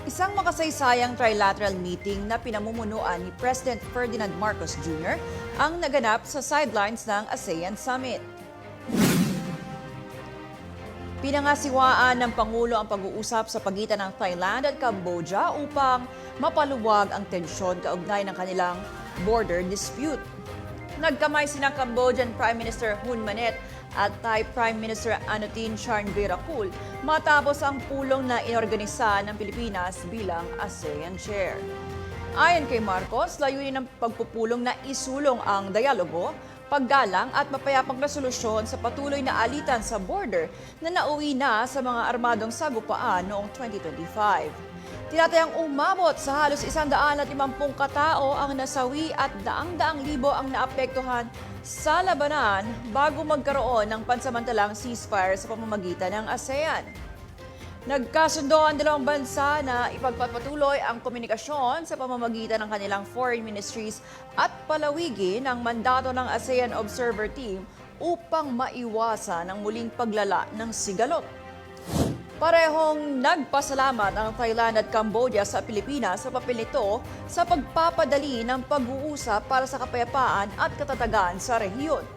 Isang makasaysayang trilateral meeting na pinamumunuan ni President Ferdinand Marcos Jr. ang naganap sa sidelines ng ASEAN Summit. Pinangasiwaan ng Pangulo ang pag-uusap sa pagitan ng Thailand at Cambodia upang mapaluwag ang tensyon kaugnay ng kanilang border dispute. Nagkamay sina Cambodian Prime Minister Hun Manet at Thai Prime Minister Anutin Charnvirakul matapos ang pulong na inorganisa ng Pilipinas bilang ASEAN Chair. Ayon kay Marcos, layunin ng pagpupulong na isulong ang dialogo, paggalang at mapayapang resolusyon sa patuloy na alitan sa border na nauwi na sa mga armadong sagupaan noong 2025. Tinatayang umabot sa halos 150 katao ang nasawi at daang-daang libo ang naapektuhan sa labanan bago magkaroon ng pansamantalang ceasefire sa pamamagitan ng ASEAN. Nagkasundo ang dalawang bansa na ipagpapatuloy ang komunikasyon sa pamamagitan ng kanilang foreign ministries at palawigin ang mandato ng ASEAN Observer Team upang maiwasan ang muling paglala ng sigalot. Parehong nagpasalamat ang Thailand at Cambodia sa Pilipinas sa papel nito sa pagpapadali ng pag-uusap para sa kapayapaan at katatagan sa rehiyon.